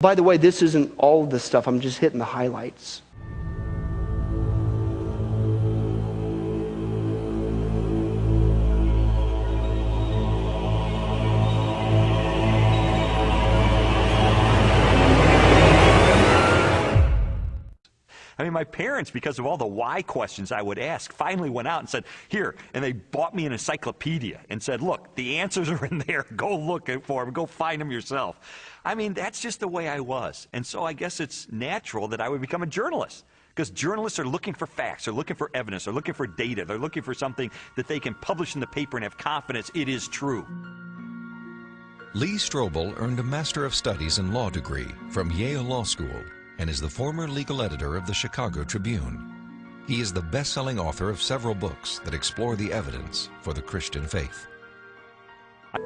by the way, this isn't all of the stuff. I'm just hitting the highlights. I mean, my parents, because of all the why questions I would ask, finally went out and said, here, and they bought me an encyclopedia and said, look, the answers are in there. Go look for them. Go find them yourself. I mean, that's just the way I was. And so I guess it's natural that I would become a journalist, because journalists are looking for facts. They're looking for evidence. They're looking for data. They're looking for something that they can publish in the paper and have confidence it is true. Lee Strobel earned a Master of Studies in Law degree from Yale Law School and is the former legal editor of the Chicago Tribune. He is the best-selling author of several books that explore the evidence for the Christian faith.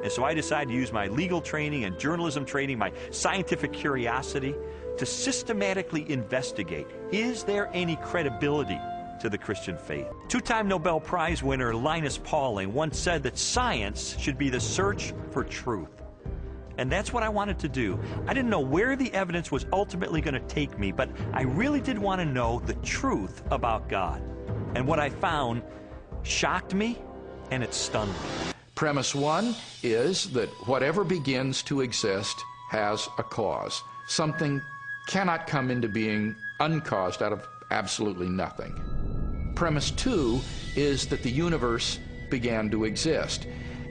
And so I decided to use my legal training and journalism training, my scientific curiosity, to systematically investigate, is there any credibility to the Christian faith? Two-time Nobel Prize winner Linus Pauling once said that science should be the search for truth. And that's what I wanted to do. I didn't know where the evidence was ultimately going to take me, but I really did want to know the truth about God. And what I found shocked me, and it stunned me. Premise one is that whatever begins to exist has a cause. Something cannot come into being uncaused out of absolutely nothing. Premise two is that the universe began to exist.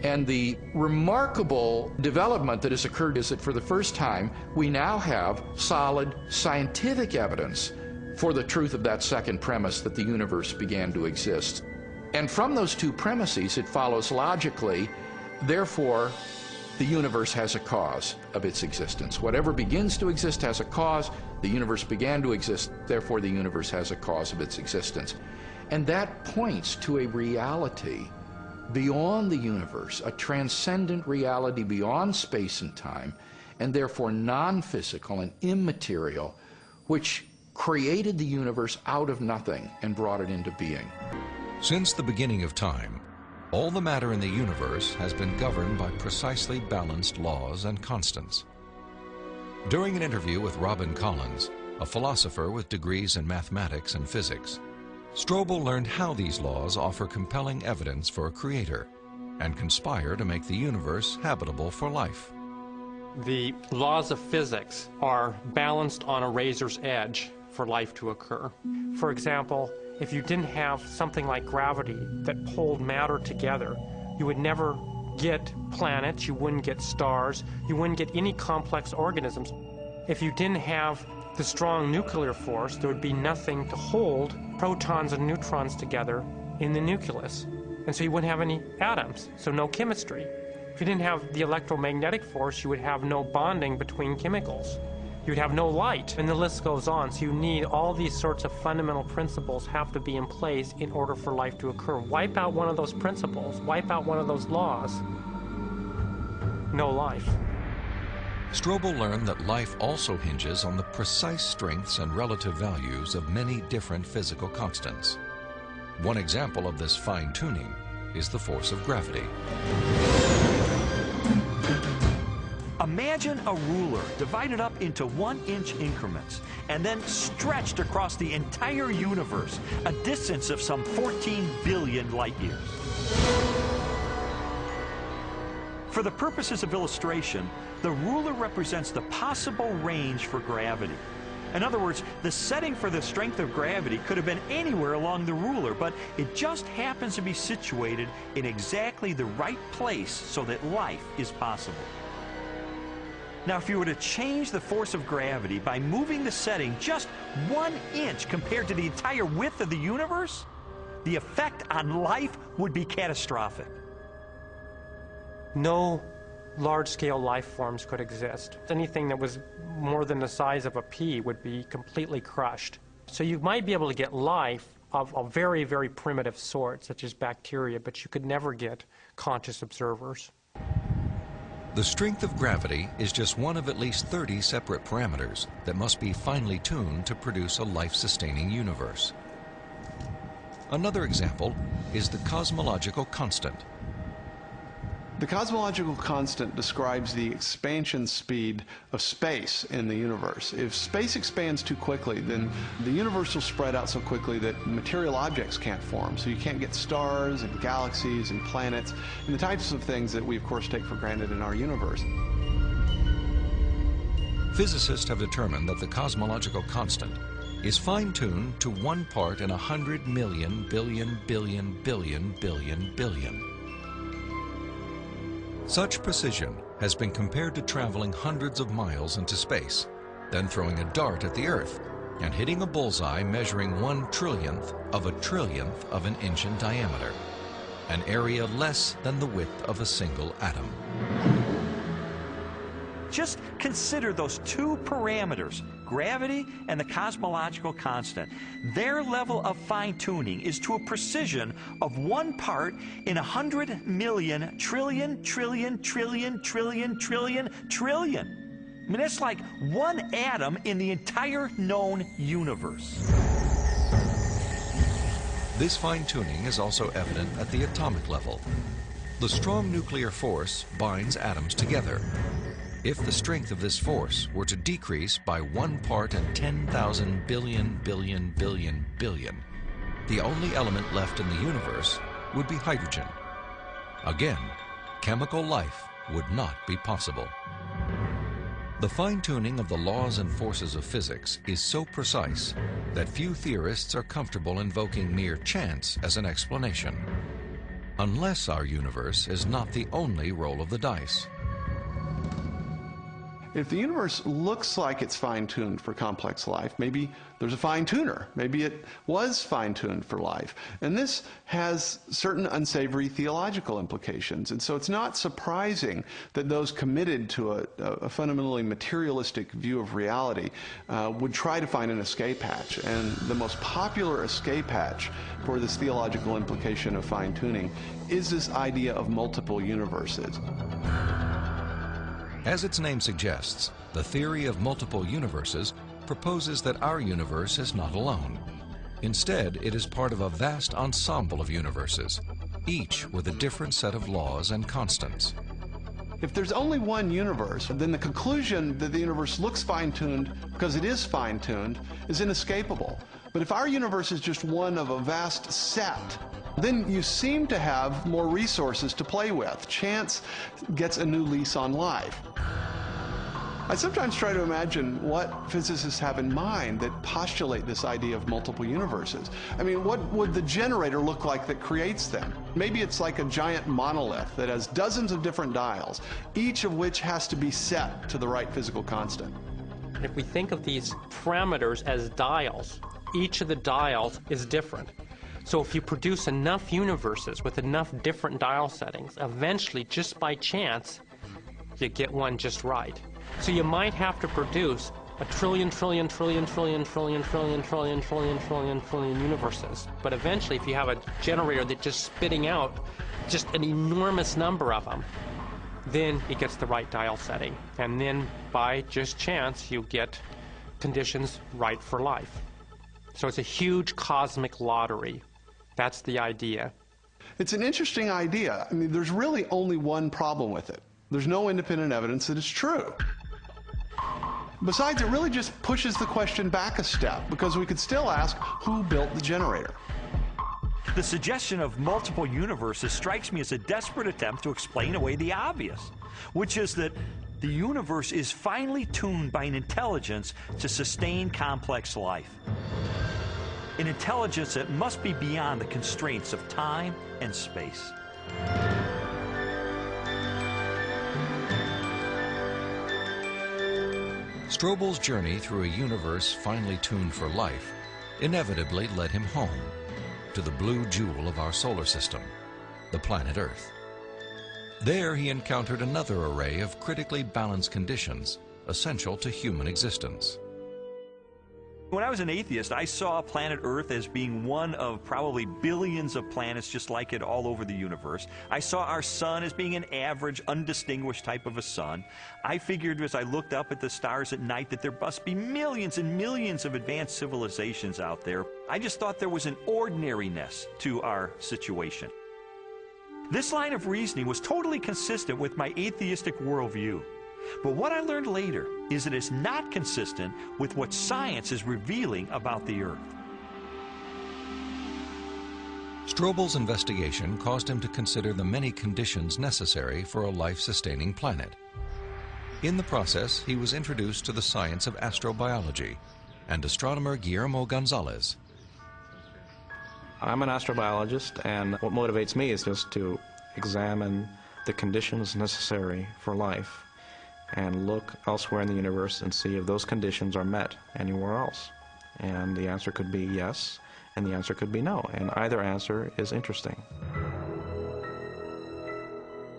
And the remarkable development that has occurred is that for the first time, we now have solid scientific evidence for the truth of that second premise, that the universe began to exist. And from those two premises, it follows logically, therefore, the universe has a cause of its existence. Whatever begins to exist has a cause. The universe began to exist, therefore the universe has a cause of its existence. And that points to a reality beyond the universe, a transcendent reality beyond space and time, and therefore non-physical and immaterial, which created the universe out of nothing and brought it into being. Since the beginning of time, all the matter in the universe has been governed by precisely balanced laws and constants. During an interview with Robin Collins, a philosopher with degrees in mathematics and physics, Strobel learned how these laws offer compelling evidence for a creator and conspire to make the universe habitable for life. The laws of physics are balanced on a razor's edge for life to occur. For example, if you didn't have something like gravity that pulled matter together, you would never get planets, you wouldn't get stars, you wouldn't get any complex organisms. If you didn't have the strong nuclear force, there would be nothing to hold protons and neutrons together in the nucleus. And so you wouldn't have any atoms, so no chemistry. If you didn't have the electromagnetic force, you would have no bonding between chemicals. You'd have no light, and the list goes on. So you need all these sorts of fundamental principles have to be in place in order for life to occur. Wipe out one of those principles, wipe out one of those laws, no life. Strobel learned that life also hinges on the precise strengths and relative values of many different physical constants. One example of this fine-tuning is the force of gravity. Imagine a ruler divided up into 1-inch increments and then stretched across the entire universe, a distance of some 14 billion light years. For the purposes of illustration, the ruler represents the possible range for gravity. In other words, the setting for the strength of gravity could have been anywhere along the ruler, but it just happens to be situated in exactly the right place so that life is possible. Now, if you were to change the force of gravity by moving the setting just 1 inch compared to the entire width of the universe, the effect on life would be catastrophic. No large-scale life forms could exist. Anything that was more than the size of a pea would be completely crushed. So you might be able to get life of a very, very primitive sort, such as bacteria, but you could never get conscious observers. The strength of gravity is just one of at least 30 separate parameters that must be finely tuned to produce a life-sustaining universe. Another example is the cosmological constant. The cosmological constant describes the expansion speed of space in the universe. If space expands too quickly, then the universe will spread out so quickly that material objects can't form. So you can't get stars and galaxies and planets and the types of things that we, of course, take for granted in our universe. Physicists have determined that the cosmological constant is fine-tuned to 1 part in 100 million billion billion billion billion billion. Such precision has been compared to traveling hundreds of miles into space, then throwing a dart at the Earth and hitting a bullseye measuring 1/trillionth of a trillionth of an inch in diameter, an area less than the width of a single atom. Just consider those two parameters, gravity and the cosmological constant. Their level of fine-tuning is to a precision of 1 part in 100 million trillion, trillion, trillion, trillion, trillion, trillion. I mean, that's like 1 atom in the entire known universe. This fine-tuning is also evident at the atomic level. The strong nuclear force binds atoms together. If the strength of this force were to decrease by 1 part in 10,000 billion billion billion billion, the only element left in the universe would be hydrogen. Again, chemical life would not be possible. The fine-tuning of the laws and forces of physics is so precise that few theorists are comfortable invoking mere chance as an explanation, unless our universe is not the only roll of the dice. If the universe looks like it's fine-tuned for complex life, maybe there's a fine-tuner. Maybe it was fine-tuned for life. And this has certain unsavory theological implications. And so it's not surprising that those committed to a fundamentally materialistic view of reality would try to find an escape hatch. And the most popular escape hatch for this theological implication of fine-tuning is this idea of multiple universes. As its name suggests, the theory of multiple universes proposes that our universe is not alone. Instead, it is part of a vast ensemble of universes, each with a different set of laws and constants. If there's only one universe, then the conclusion that the universe looks fine-tuned because it is fine-tuned is inescapable. But if our universe is just one of a vast set, then you seem to have more resources to play with. Chance gets a new lease on life. I sometimes try to imagine what physicists have in mind that postulate this idea of multiple universes. I mean, what would the generator look like that creates them? Maybe it's like a giant monolith that has dozens of different dials, each of which has to be set to the right physical constant. If we think of these parameters as dials, each of the dials is different. So if you produce enough universes with enough different dial settings, eventually, just by chance, you get one just right. So you might have to produce a trillion, trillion, trillion, trillion, trillion, trillion, trillion, trillion, trillion, trillion universes. But eventually, if you have a generator that's just spitting out just an enormous number of them, then it gets the right dial setting. And then, by just chance, you get conditions right for life. So it's a huge cosmic lottery. That's the idea. It's an interesting idea. I mean, there's really only one problem with it. There's no independent evidence that it's true. Besides, it really just pushes the question back a step, because we could still ask, who built the generator? The suggestion of multiple universes strikes me as a desperate attempt to explain away the obvious, which is that the universe is finely tuned by an intelligence to sustain complex life. An intelligence that must be beyond the constraints of time and space. Strobel's journey through a universe finely tuned for life inevitably led him home, to the blue jewel of our solar system, the planet Earth. There he encountered another array of critically balanced conditions essential to human existence. When I was an atheist, I saw planet Earth as being one of probably billions of planets just like it all over the universe. I saw our sun as being an average, undistinguished type of a sun. I figured as I looked up at the stars at night that there must be millions and millions of advanced civilizations out there. I just thought there was an ordinariness to our situation. This line of reasoning was totally consistent with my atheistic worldview. But what I learned later is that it's not consistent with what science is revealing about the Earth. Strobel's investigation caused him to consider the many conditions necessary for a life-sustaining planet. In the process, he was introduced to the science of astrobiology and astronomer Guillermo Gonzalez. I'm an astrobiologist, and what motivates me is just to examine the conditions necessary for life and look elsewhere in the universe and see if those conditions are met anywhere else. And the answer could be yes, and the answer could be no, and either answer is interesting.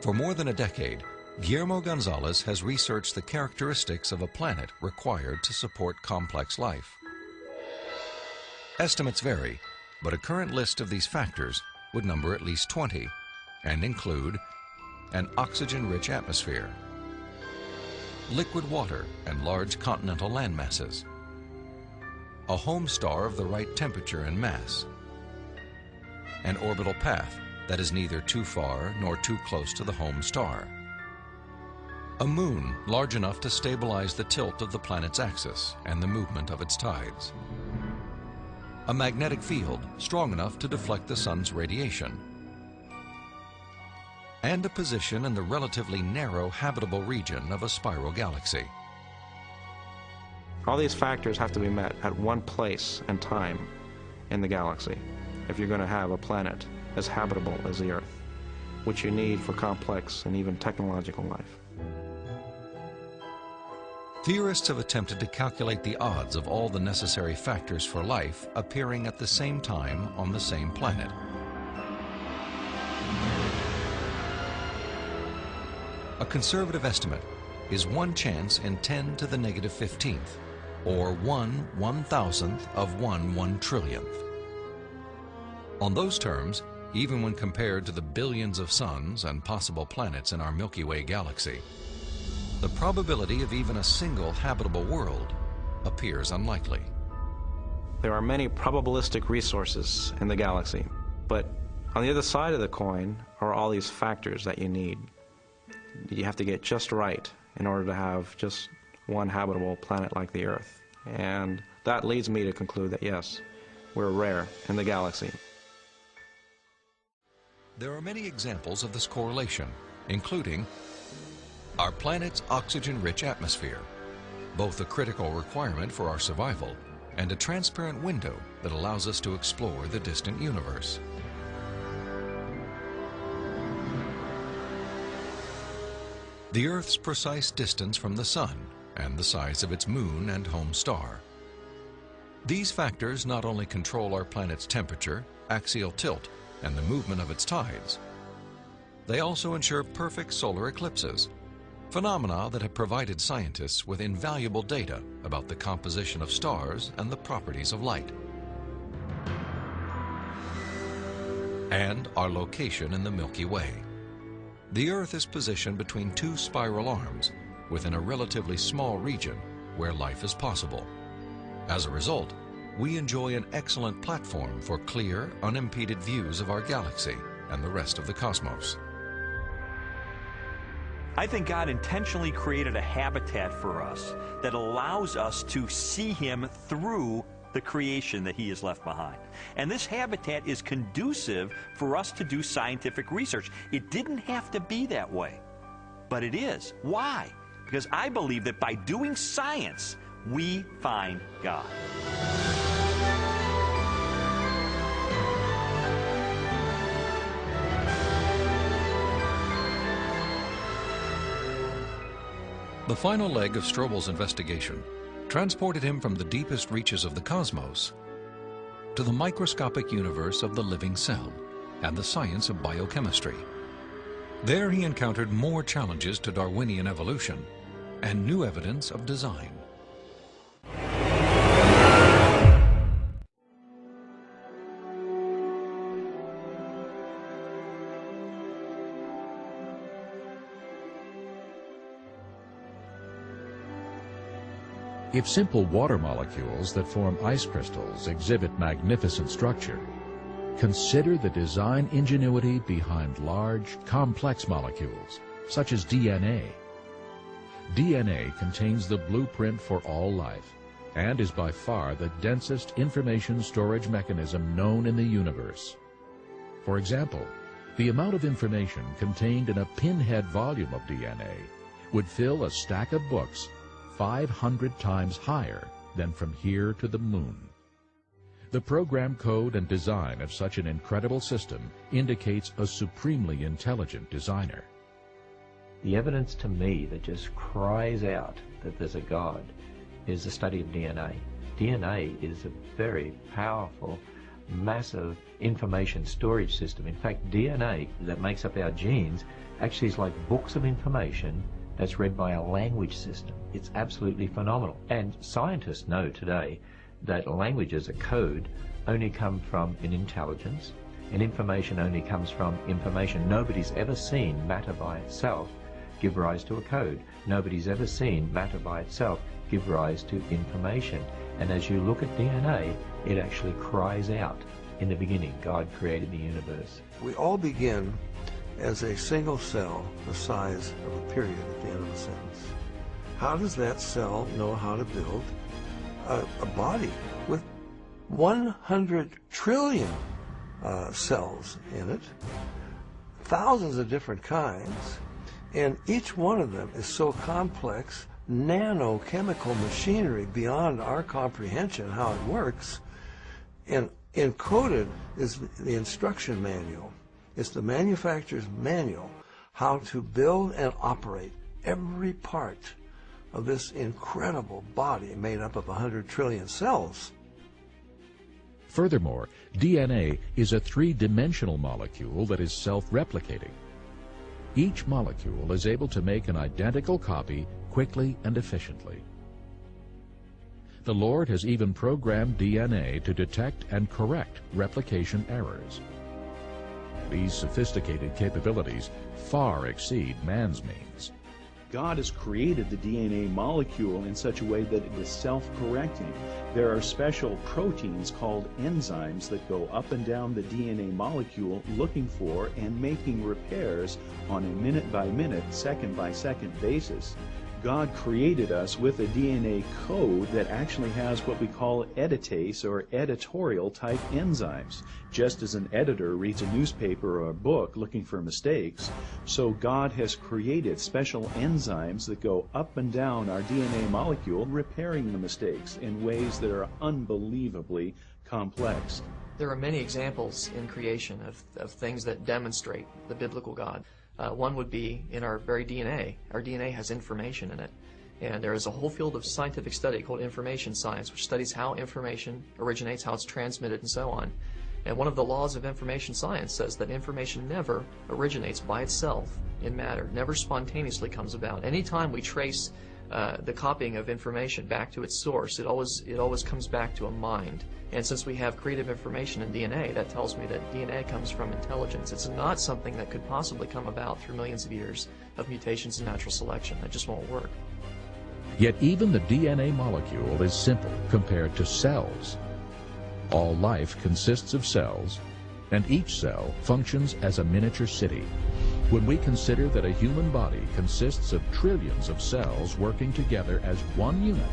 For more than a decade, Guillermo Gonzalez has researched the characteristics of a planet required to support complex life. Estimates vary, but a current list of these factors would number at least 20 and include an oxygen-rich atmosphere, liquid water and large continental land masses, a home star of the right temperature and mass, an orbital path that is neither too far nor too close to the home star, a moon large enough to stabilize the tilt of the planet's axis and the movement of its tides, a magnetic field strong enough to deflect the sun's radiation, and a position in the relatively narrow habitable region of a spiral galaxy. All these factors have to be met at one place and time in the galaxy if you're going to have a planet as habitable as the Earth, which you need for complex and even technological life. Theorists have attempted to calculate the odds of all the necessary factors for life appearing at the same time on the same planet. A conservative estimate is 1 chance in 10 to the negative 15th, or 1 1,000th of 1 1/trillionth. On those terms, even when compared to the billions of suns and possible planets in our Milky Way galaxy, the probability of even a single habitable world appears unlikely. There are many probabilistic resources in the galaxy, but on the other side of the coin are all these factors that you need. You have to get just right in order to have just one habitable planet like the Earth. And that leads me to conclude that yes, we're rare in the galaxy. There are many examples of this correlation, including our planet's oxygen-rich atmosphere, both a critical requirement for our survival and a transparent window that allows us to explore the distant universe. The Earth's precise distance from the Sun and the size of its moon and home star. These factors not only control our planet's temperature, axial tilt, and the movement of its tides, they also ensure perfect solar eclipses, phenomena that have provided scientists with invaluable data about the composition of stars and the properties of light. And our location in the Milky Way. The Earth is positioned between 2 spiral arms within a relatively small region where life is possible. As a result, we enjoy an excellent platform for clear, unimpeded views of our galaxy and the rest of the cosmos. I think God intentionally created a habitat for us that allows us to see Him through the creation that He has left behind. And this habitat is conducive for us to do scientific research. It didn't have to be that way, but it is. Why? Because I believe that by doing science, we find God. The final leg of Strobel's investigation transported him from the deepest reaches of the cosmos to the microscopic universe of the living cell and the science of biochemistry. There he encountered more challenges to Darwinian evolution and new evidence of design. If simple water molecules that form ice crystals exhibit magnificent structure, consider the design ingenuity behind large, complex molecules, such as DNA. DNA contains the blueprint for all life and is by far the densest information storage mechanism known in the universe. For example, the amount of information contained in a pinhead volume of DNA would fill a stack of books 500 times higher than from here to the moon. The program code and design of such an incredible system indicates a supremely intelligent designer. The evidence to me that just cries out that there's a God is the study of DNA. DNA is a very powerful, massive information storage system. In fact, DNA that makes up our genes actually is like books of information that's read by a language system. It's absolutely phenomenal. And scientists know today that languages, a code, only come from an intelligence, and information only comes from information. Nobody's ever seen matter by itself give rise to a code. Nobody's ever seen matter by itself give rise to information. And as you look at DNA, it actually cries out, in the beginning, God created the universe. We all begin as a single cell the size of a period at the end of a sentence. How does that cell know how to build a body with 100 trillion cells in it, thousands of different kinds, and each one of them is so complex, nanochemical machinery beyond our comprehension how it works, and encoded is the instruction manual. It's the manufacturer's manual how to build and operate every part of this incredible body made up of 100 trillion cells. Furthermore, DNA is a three-dimensional molecule that is self-replicating. Each molecule is able to make an identical copy quickly and efficiently. The Lord has even programmed DNA to detect and correct replication errors. These sophisticated capabilities far exceed man's means. God has created the DNA molecule in such a way that it is self-correcting. There are special proteins called enzymes that go up and down the DNA molecule looking for and making repairs on a minute-by-minute, second-by-second basis. God created us with a DNA code that actually has what we call editase or editorial type enzymes. Just as an editor reads a newspaper or a book looking for mistakes, so God has created special enzymes that go up and down our DNA molecule, repairing the mistakes in ways that are unbelievably complex. There are many examples in creation of things that demonstrate the biblical God. One would be in our very DNA. Our DNA has information in it. And there is a whole field of scientific study called information science, which studies how information originates, how it's transmitted, and so on. And one of the laws of information science says that information never originates by itself in matter, never spontaneously comes about. Anytime we trace the copying of information back to its source, it always comes back to a mind. And since we have creative information in DNA, that tells me that DNA comes from intelligence. It's not something that could possibly come about through millions of years of mutations and natural selection. That just won't work. Yet even the DNA molecule is simple compared to cells. All life consists of cells, and each cell functions as a miniature city. When we consider that a human body consists of trillions of cells working together as one unit,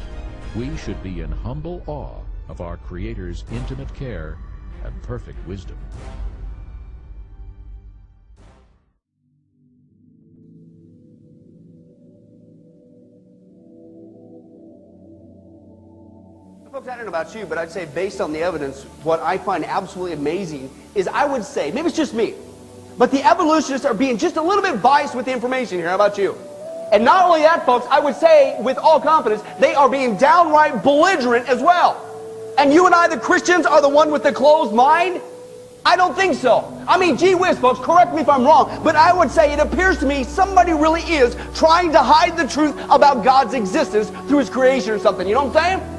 we should be in humble awe of our Creator's intimate care and perfect wisdom. Folks, I don't know about you, but I'd say based on the evidence, what I find absolutely amazing is I would say, maybe it's just me, but the evolutionists are being just a little bit biased with the information here. How about you? And not only that, folks, I would say with all confidence, they are being downright belligerent as well. And you and I, the Christians, are the one with the closed mind? I don't think so. I mean, gee whiz, folks, correct me if I'm wrong, but I would say it appears to me somebody really is trying to hide the truth about God's existence through His creation or something. You know what I'm saying?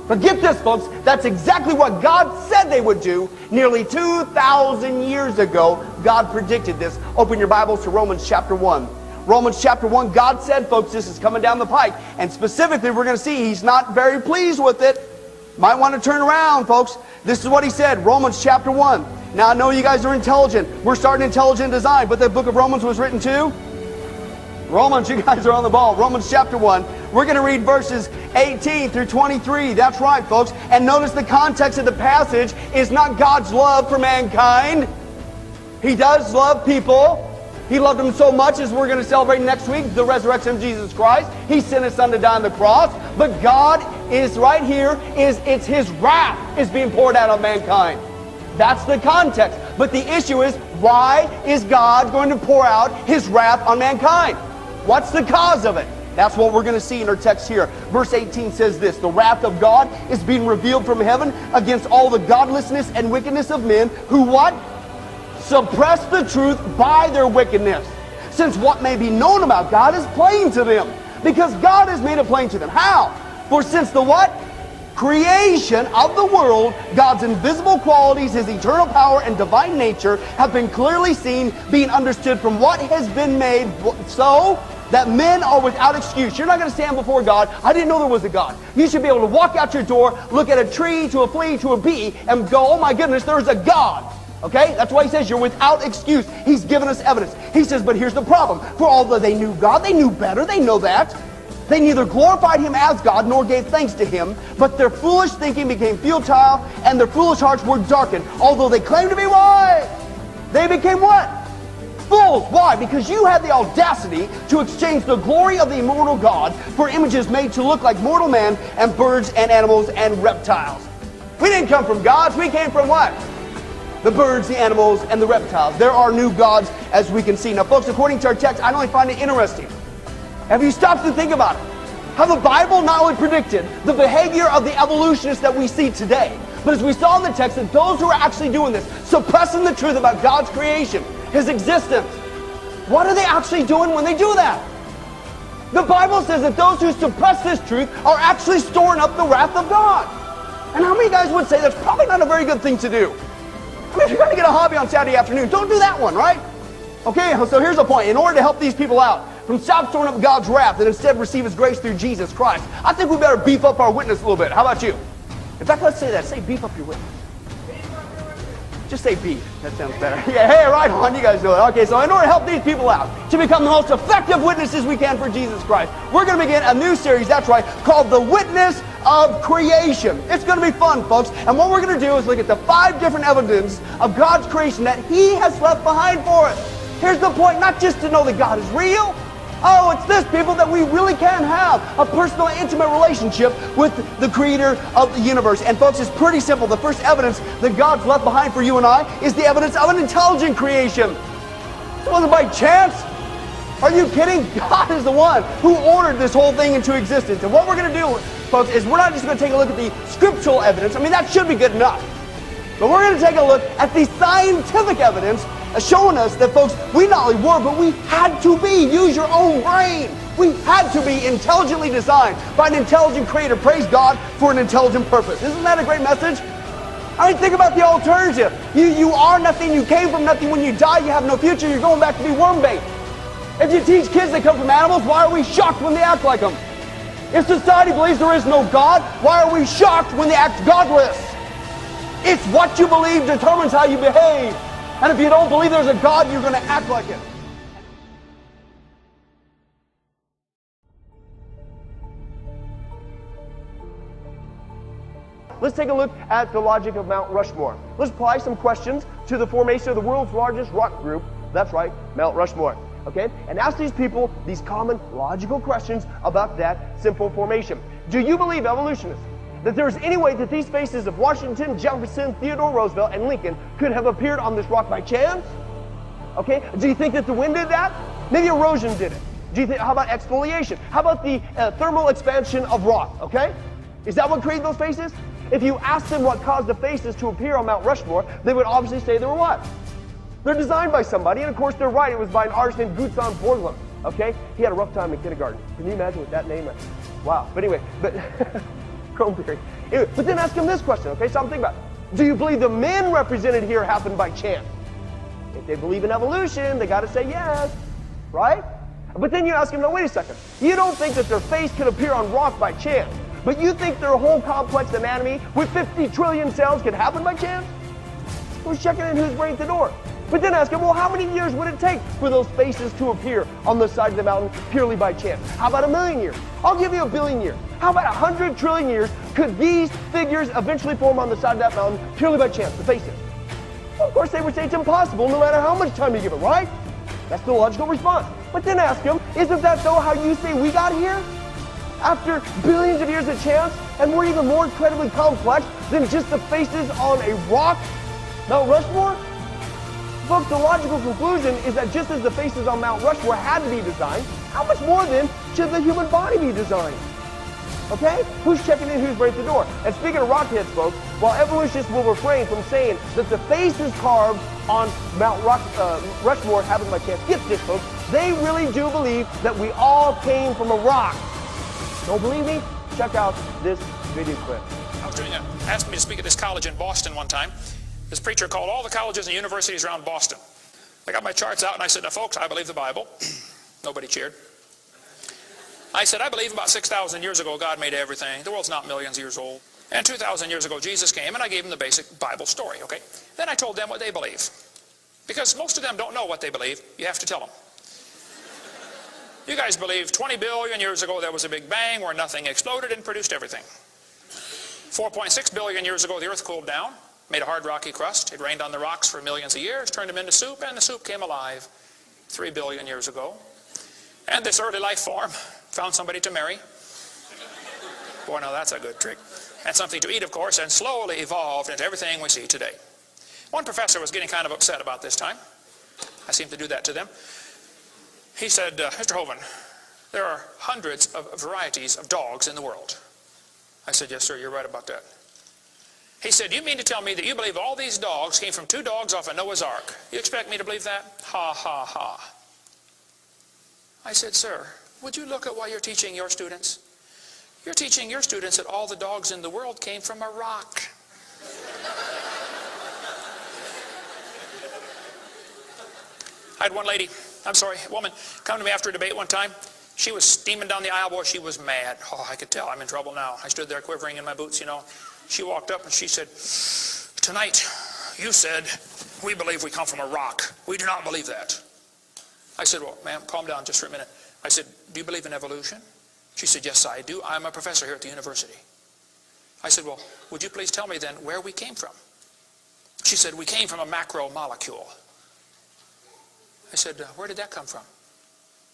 But get this, folks, that's exactly what God said they would do nearly 2,000 years ago. God predicted this. Open your Bibles to Romans chapter 1. Romans chapter 1, God said, folks, this is coming down the pike. And specifically, we're going to see He's not very pleased with it. Might want to turn around, folks. This is what He said, Romans chapter 1. Now, I know you guys are intelligent. We're starting intelligent design, but the book of Romans was written too. Romans, you guys are on the ball. Romans chapter 1. We're going to read verses 18 through 23. That's right, folks. And notice the context of the passage is not God's love for mankind. He does love people. He loved them so much, as we're going to celebrate next week, the resurrection of Jesus Christ. He sent His Son to die on the cross. But God is right here, it's His wrath is being poured out on mankind. That's the context. But the issue is, why is God going to pour out His wrath on mankind? What's the cause of it? That's what we're going to see in our text here. Verse 18 says this: the wrath of God is being revealed from heaven against all the godlessness and wickedness of men who what? Suppress the truth by their wickedness. Since what may be known about God is plain to them, because God has made it plain to them. How? For since the what? Creation of the world, God's invisible qualities, His eternal power and divine nature have been clearly seen, being understood from what has been made, so that men are without excuse. You're not going to stand before God. I didn't know there was a God. You should be able to walk out your door, look at a tree, to a flea, to a bee, and go, oh my goodness, there's a God. Okay? That's why He says you're without excuse. He's given us evidence. He says, but here's the problem. For although they knew God, they knew better, they know that. They neither glorified Him as God nor gave thanks to Him, but their foolish thinking became futile, and their foolish hearts were darkened. Although they claimed to be wise, they became what? Fools. Why? Because you had the audacity to exchange the glory of the immortal God for images made to look like mortal man and birds and animals and reptiles. We didn't come from gods. We came from what? The birds, the animals, and the reptiles. There are new gods, as we can see. Now, folks, according to our text, I only find it interesting. Have you stopped to think about it? How the Bible not only predicted the behavior of the evolutionists that we see today, but as we saw in the text, that those who are actually doing this, suppressing the truth about God's creation, His existence, what are they actually doing when they do that? The Bible says that those who suppress this truth are actually storing up the wrath of God. And how many guys would say that's probably not a very good thing to do? I mean, if you're going to get a hobby on Saturday afternoon, don't do that one, right? Okay, so here's the point. In order to help these people out from stop storing up God's wrath and instead receive His grace through Jesus Christ, I think we better beef up our witness a little bit. How about you? In fact, let's say that. Say beef up your witness. Just say beef. That sounds better. Yeah, hey, right on. You guys know it. Okay, so in order to help these people out to become the most effective witnesses we can for Jesus Christ, we're going to begin a new series, that's right, called The Witness of Creation. It's going to be fun, folks. And what we're going to do is look at the 5 different evidence of God's creation that He has left behind for us. Here's the point, not just to know that God is real. Oh, it's this, people, that we really can have a personal, intimate relationship with the Creator of the universe. And folks, it's pretty simple. The first evidence that God's left behind for you and I is the evidence of an intelligent creation. It wasn't by chance. Are you kidding? God is the one who ordered this whole thing into existence. And what we're going to do, folks, is we're not just going to take a look at the scriptural evidence. I mean, that should be good enough. But we're going to take a look at the scientific evidence showing us that, folks, we not only were, but we had to be. Use your own brain. We had to be intelligently designed by an intelligent creator. Praise God for an intelligent purpose. Isn't that a great message? I mean, think about the alternative. You are nothing. You came from nothing. When you die, you have no future. You're going back to be worm bait. If you teach kids they come from animals, why are we shocked when they act like them? If society believes there is no God, why are we shocked when they act godless? It's what you believe determines how you behave. And if you don't believe there's a God, you're going to act like it. Let's take a look at the logic of Mount Rushmore. Let's apply some questions to the formation of the world's largest rock group. That's right, Mount Rushmore. Okay? And ask these people these common logical questions about that simple formation. Do you believe, evolutionists, that there is any way that these faces of Washington, Jefferson, Theodore Roosevelt, and Lincoln could have appeared on this rock by chance? Okay? Do you think that the wind did that? Maybe erosion did it. Do you think? How about exfoliation? How about the thermal expansion of rock? Okay? Is that what created those faces? If you asked them what caused the faces to appear on Mount Rushmore, they would obviously say they were what? They're designed by somebody, and of course they're right. It was by an artist named Gutzon Borglum. Okay? He had a rough time in kindergarten. Can you imagine what that name is? Wow. But anyway, Cronberry. Anyway, but then ask him this question, okay? So I'm thinking about it. Do you believe the men represented here happened by chance? If they believe in evolution, they got to say yes, right? But then you ask him, no, wait a second. You don't think that their face could appear on rock by chance, but you think their whole complex anatomy with 50 trillion cells could happen by chance? Who's checking in? Who's bringing the door? But then ask him, well, how many years would it take for those faces to appear on the side of the mountain purely by chance? How about 1,000,000 years? I'll give you 1,000,000,000 years. How about 100 trillion years could these figures eventually form on the side of that mountain purely by chance, the faces? Well, of course, they would say it's impossible no matter how much time you give it, right? That's the logical response. But then ask him, isn't that though how you say we got here? After billions of years of chance, and we're even more incredibly complex than just the faces on a rock, Mount Rushmore? Folks, the logical conclusion is that just as the faces on Mount Rushmore had to be designed, how much more then should the human body be designed? Okay? Who's checking in? Who's breaking the door? And speaking of rockheads, folks, while evolutionists will refrain from saying that the faces carved on Mount Rushmore happened by chance, get this, folks, they really do believe that we all came from a rock. Don't believe me? Check out this video clip. I was asked me to speak at this college in Boston one time. This preacher called all the colleges and universities around Boston. I got my charts out and I said, now folks, I believe the Bible. Nobody cheered. I said, I believe about 6,000 years ago God made everything. The world's not millions of years old. And 2,000 years ago Jesus came, and I gave them the basic Bible story, okay? Then I told them what they believe. Because most of them don't know what they believe. You have to tell them. You guys believe 20 billion years ago there was a big bang where nothing exploded and produced everything. 4.6 billion years ago the earth cooled down, made a hard rocky crust. It rained on the rocks for millions of years, turned them into soup, and the soup came alive 3 billion years ago. And this early life form found somebody to marry. Boy, now that's a good trick. And something to eat, of course, and slowly evolved into everything we see today. One professor was getting kind of upset about this time. I seem to do that to them. He said, Mr. Hovind, there are hundreds of varieties of dogs in the world. I said, yes, sir, you're right about that. He said, you mean to tell me that you believe all these dogs came from 2 dogs off a Noah's Ark? You expect me to believe that? Ha, ha, ha. I said, sir, would you look at what you're teaching your students? You're teaching your students that all the dogs in the world came from a rock. I had one woman, come to me after a debate one time. She was steaming down the aisle. Boy, she was mad. Oh, I could tell I'm in trouble now. I stood there quivering in my boots, you know. She walked up and she said, tonight you said we believe we come from a rock. We do not believe that. I said, well, ma'am, calm down just for a minute. I said, do you believe in evolution? She said, yes, I do. I'm a professor here at the university. I said, well, would you please tell me then where we came from? She said, we came from a macromolecule. I said, where did that come from?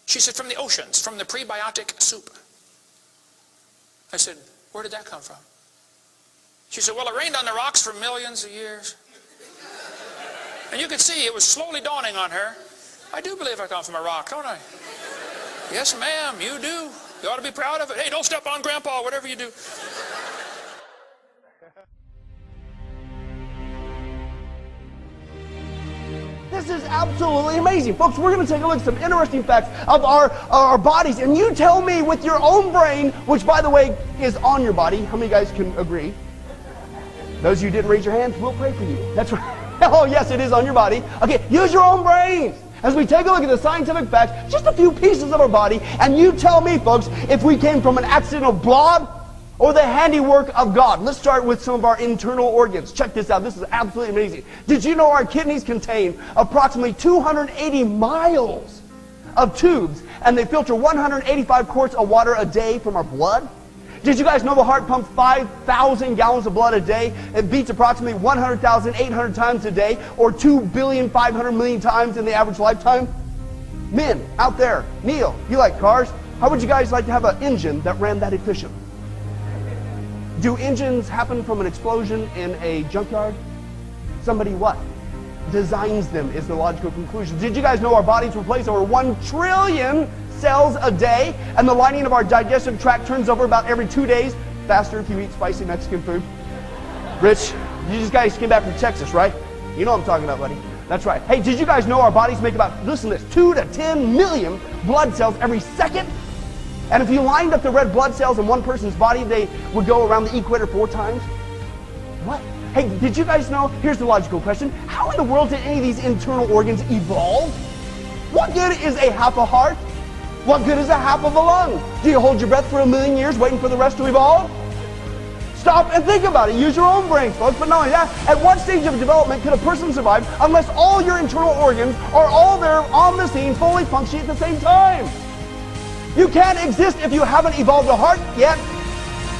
She said, from the oceans, from the prebiotic soup. I said, where did that come from? She said, well, it rained on the rocks for millions of years. And you could see it was slowly dawning on her. I do believe I come from a rock, don't I? Yes, ma'am, you do. You ought to be proud of it. Hey, don't step on Grandpa, whatever you do. This is absolutely amazing. Folks, we're going to take a look at some interesting facts of our bodies. And you tell me with your own brain, which, by the way, is on your body. How many guys can agree? Those of you who didn't raise your hands, we'll pray for you. That's right. Oh, yes, it is on your body. Okay, use your own brains. As we take a look at the scientific facts, just a few pieces of our body, and you tell me, folks, if we came from an accidental blob or the handiwork of God. Let's start with some of our internal organs. Check this out. This is absolutely amazing. Did you know our kidneys contain approximately 280 miles of tubes, and they filter 185 quarts of water a day from our blood? Did you guys know the heart pumps 5,000 gallons of blood a day? It beats approximately 100,800 times a day, or 2,500,000,000 times in the average lifetime? Men out there, Neil, you like cars. How would you guys like to have an engine that ran that efficient? Do engines happen from an explosion in a junkyard? Somebody what? Designs them is the logical conclusion. Did you guys know our bodies replace over 1 trillion cells a day, and the lining of our digestive tract turns over about every 2 days? Faster if you eat spicy Mexican food. Rich, you just guys came back from Texas, right? You know what I'm talking about, buddy. That's right. Hey, did you guys know our bodies make about, listen to this, 2 to 10 million blood cells every second? And if you lined up the red blood cells in one person's body, they would go around the equator 4 times? What? Hey, did you guys know? Here's the logical question. How in the world did any of these internal organs evolve? What good is a half a heart? What good is a half of a lung? Do you hold your breath for 1,000,000 years waiting for the rest to evolve? stop and think about it. Use your own brains, folks. But not only that, at what stage of development could a person survive unless all your internal organs are all there on the scene, fully functioning at the same time? You can't exist if you haven't evolved a heart yet.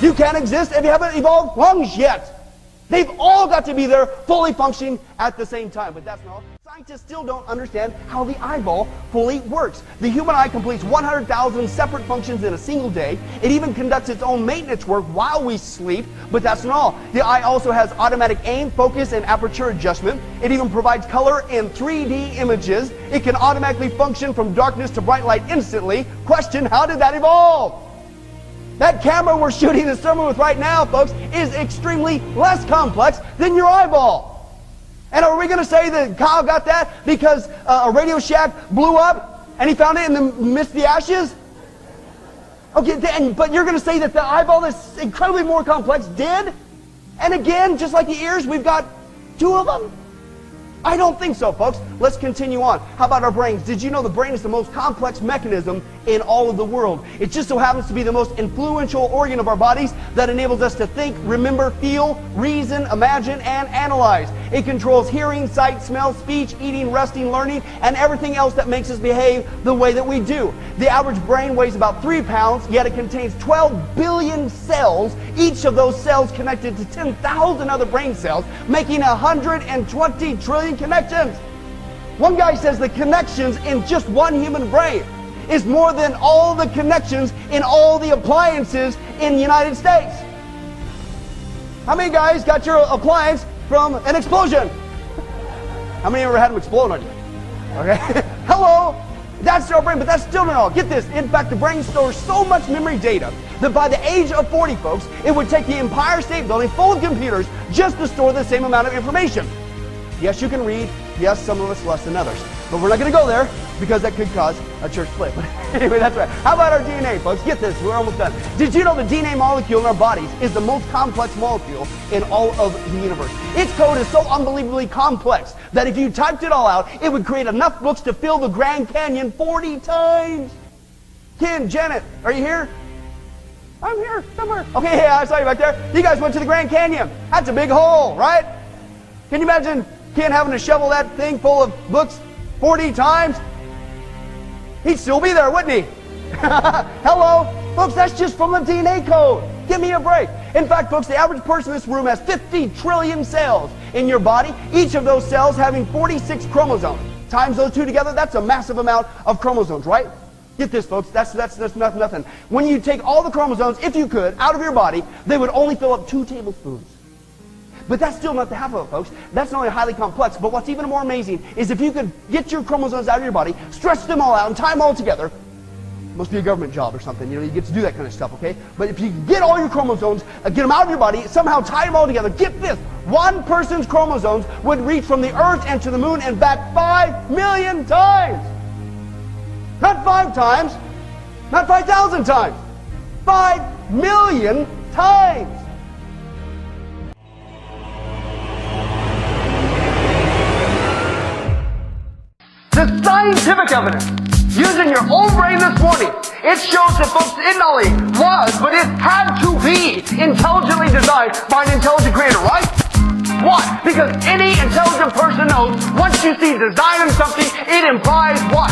You can't exist if you haven't evolved lungs yet. They've all got to be there, fully functioning at the same time. But that's not all. Scientists still don't understand how the eyeball fully works. The human eye completes 100,000 separate functions in a single day. It even conducts its own maintenance work while we sleep, but that's not all. The eye also has automatic aim, focus, and aperture adjustment. It even provides color in 3D images. It can automatically function from darkness to bright light instantly. Question, how did that evolve? That camera we're shooting this sermon with right now, folks, is extremely less complex than your eyeball. And are we going to say that Kyle got that because a Radio Shack blew up and he found it in the midst of the ashes? Okay, but you're going to say that the eyeball that's incredibly more complex did? And again, just like the ears, we've got two of them? I don't think so, folks. Let's continue on. How about our brains? Did you know the brain is the most complex mechanism in all of the world? It just so happens to be the most influential organ of our bodies that enables us to think, remember, feel, reason, imagine, and analyze. It controls hearing, sight, smell, speech, eating, resting, learning, and everything else that makes us behave the way that we do. The average brain weighs about 3 pounds, yet it contains 12 billion cells, each of those cells connected to 10,000 other brain cells, making 120 trillion connections. One guy says the connections in just one human brain is more than all the connections in all the appliances in the United States. How many guys got your appliance from an explosion? How many ever had them explode on you? Okay. Hello. That's our brain, but that's still not all. Get this. In fact, the brain stores so much memory data that by the age of 40, folks, it would take the Empire State Building full of computers just to store the same amount of information. Yes, you can read. Yes, some of us less than others. But we're not going to go there because that could cause a church split. But anyway, that's right. How about our DNA, folks? Get this. We're almost done. Did you know the DNA molecule in our bodies is the most complex molecule in all of the universe? Its code is so unbelievably complex that if you typed it all out, it would create enough books to fill the Grand Canyon 40 times. Ken, Janet, are you here? I'm here somewhere. Okay, yeah, I saw you back there. You guys went to the Grand Canyon. That's a big hole, right? Can you imagine Ken having to shovel that thing full of books 40 times? He'd still be there, wouldn't he? Hello? Folks, that's just from the DNA code. Give me a break. In fact, folks, the average person in this room has 50 trillion cells in your body, each of those cells having 46 chromosomes. Times those two together, that's a massive amount of chromosomes, right? Get this, folks, that's nothing. When you take all the chromosomes, if you could, out of your body, they would only fill up 2 tablespoons. But that's still not the half of it, folks. That's not only highly complex, but what's even more amazing is if you could get your chromosomes out of your body, stretch them all out, and tie them all together. Must be a government job or something, you know, you get to do that kind of stuff, okay? But if you get all your chromosomes, get them out of your body, somehow tie them all together, get this, one person's chromosomes would reach from the Earth and to the Moon and back 5 million times. Not 5 times, not 5,000 times, 5 million times. The scientific evidence, using your own brain this morning, it shows that, folks, it not only was, but it had to be intelligently designed by an intelligent creator, right? Why? Because any intelligent person knows once you see design in something, it implies what?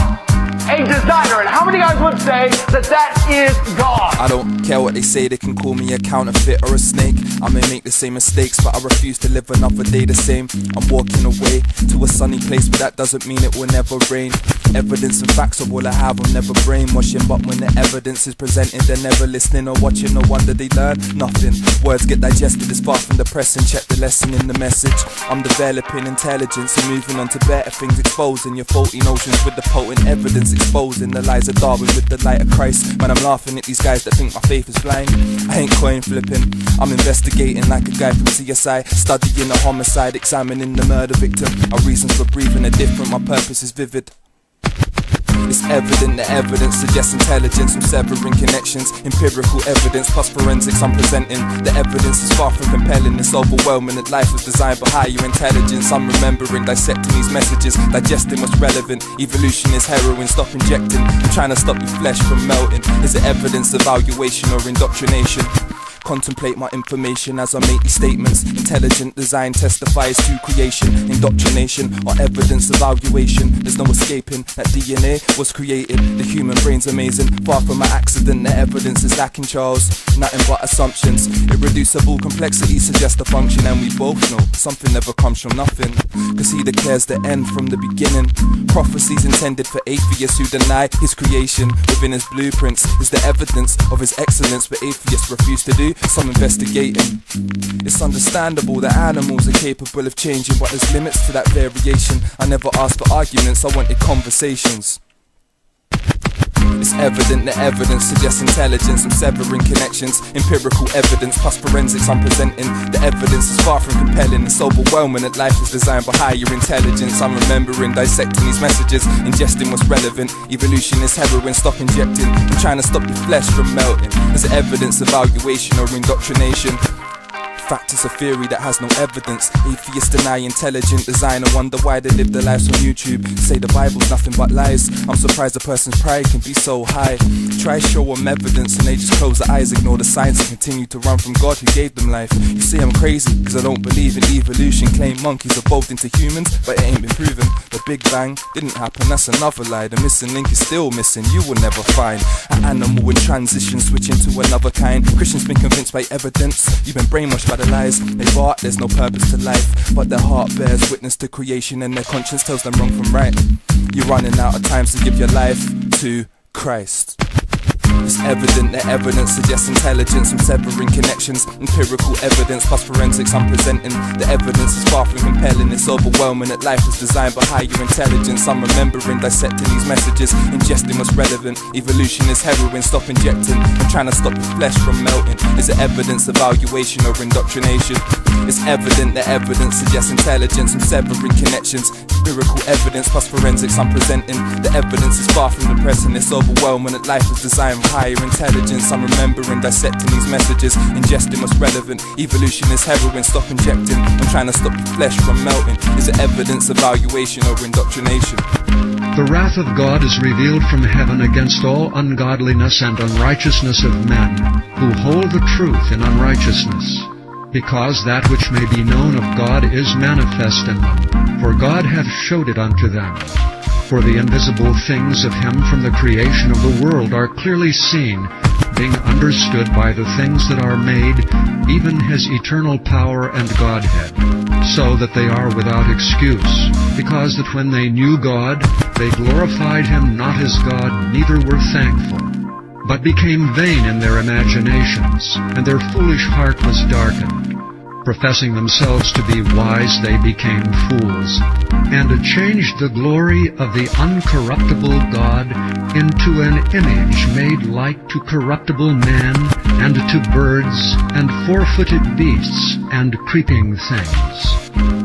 A designer. And how many guys would say that that is God? I don't care what they say, they can call me a counterfeit or a snake. I may make the same mistakes, but I refuse to live another day the same. I'm walking away to a sunny place, but that doesn't mean it will never rain. Evidence and facts are all I have, I'm never brainwashing. But when the evidence is presented, they're never listening or watching, no wonder they learn nothing. Words get digested as far from the press and check the lesson in the message. I'm developing intelligence and moving on to better things, exposing your faulty notions with the potent evidence, exposing the lies of Darwin with the light of Christ. Man, I'm laughing at these guys that think my faith is blind. I ain't coin flipping, I'm investigating like a guy from CSI, studying a homicide, examining the murder victim. Our reasons for breathing are different, my purpose is vivid. It's evident the evidence suggests intelligence from severing connections. Empirical evidence plus forensics I'm presenting. The evidence is far from compelling, it's overwhelming that life was designed by higher intelligence. I'm remembering, dissecting these messages, digesting what's relevant. Evolution is heroin, stop injecting. I'm trying to stop your flesh from melting. Is it evidence, evaluation or indoctrination? Contemplate my information as I make these statements. Intelligent design testifies to creation. Indoctrination or evidence evaluation. There's no escaping that DNA was created. The human brain's amazing. Far from an accident, the evidence is lacking, Charles. Nothing but assumptions. Irreducible complexity suggests the function, and we both know something never comes from nothing. Cause he declares the end from the beginning. Prophecies intended for atheists who deny his creation. Within his blueprints is the evidence of his excellence, but atheists refuse to do some investigating. It's understandable that animals are capable of changing, but there's limits to that variation. I never asked for arguments, I wanted conversations. It's evident that evidence suggests intelligence. I'm severing connections. Empirical evidence plus forensics I'm presenting. The evidence is far from compelling. It's overwhelming that life is designed by higher intelligence. I'm remembering, dissecting these messages, ingesting what's relevant. Evolution is heroin, stop injecting. I'm trying to stop your flesh from melting. There's evidence, evaluation or indoctrination. Fact is a theory that has no evidence. Atheists deny intelligent design and wonder why they live their lives on YouTube. Say the Bible's nothing but lies. I'm surprised a person's pride can be so high. Try show them evidence and they just close their eyes, ignore the signs and continue to run from God who gave them life. You say I'm crazy because I don't believe in evolution. Claim monkeys evolved into humans, but it ain't been proven. The Big Bang didn't happen, that's another lie. The missing link is still missing, you will never find an animal in transition switching to another kind. Christians been convinced by evidence. You've been brainwashed by the lies. They thought there's no purpose to life, but their heart bears witness to creation and their conscience tells them wrong from right. You're running out of time to give your life to Christ. It's evident that evidence suggests intelligence. I'm severing connections. Empirical evidence plus forensics I'm presenting. The evidence is far from compelling. It's overwhelming that life is designed by higher intelligence. I'm remembering, dissecting these messages, ingesting what's relevant. Evolution is heroin, stop injecting. I'm trying to stop the flesh from melting. Is it evidence, evaluation or indoctrination? It's evident that evidence suggests intelligence. I'm severing connections. Empirical evidence plus forensics I'm presenting. The evidence is far from the present. It's overwhelming that life is designed by higher intelligence. I'm remembering, dissecting these messages, ingesting what's relevant. Evolution is heroin, stop injecting. I'm trying to stop the flesh from melting. Is it evidence, evaluation or indoctrination? The wrath of God is revealed from heaven against all ungodliness and unrighteousness of men, who hold the truth in unrighteousness, because that which may be known of God is manifest in them, for God hath showed it unto them. For the invisible things of him from the creation of the world are clearly seen, being understood by the things that are made, even his eternal power and Godhead, so that they are without excuse, because that when they knew God, they glorified him not as God, neither were thankful, but became vain in their imaginations, and their foolish heart was darkened. Professing themselves to be wise, they became fools, and changed the glory of the uncorruptible God into an image made like to corruptible man, and to birds, and four-footed beasts, and creeping things.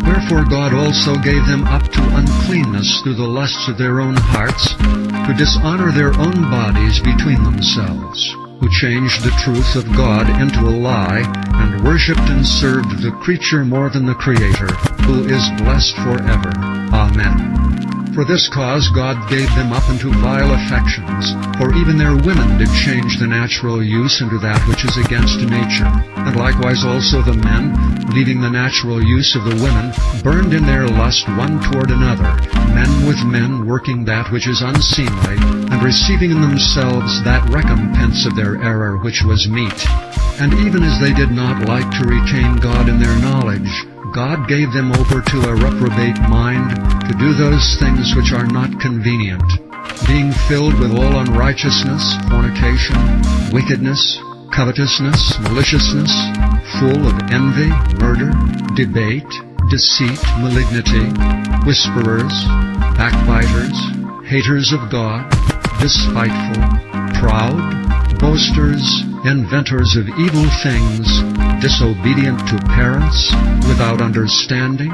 Wherefore God also gave them up to uncleanness through the lusts of their own hearts, to dishonor their own bodies between themselves, who changed the truth of God into a lie, and worshipped and served the creature more than the Creator, who is blessed forever. Amen. For this cause God gave them up into vile affections, for even their women did change the natural use into that which is against nature. And likewise also the men, leaving the natural use of the women, burned in their lust one toward another, men with men working that which is unseemly, and receiving in themselves that recompense of their error which was meet. And even as they did not like to retain God in their knowledge, God gave them over to a reprobate mind, to do those things which are not convenient, being filled with all unrighteousness, fornication, wickedness, covetousness, maliciousness, full of envy, murder, debate, deceit, malignity, whisperers, backbiters, haters of God, despiteful, proud, boasters, inventors of evil things, disobedient to parents, without understanding,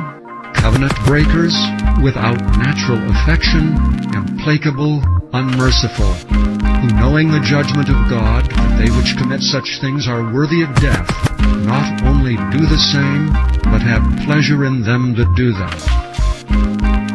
covenant breakers, without natural affection, implacable, unmerciful, who knowing the judgment of God, that they which commit such things are worthy of death, not only do the same, but have pleasure in them that do them.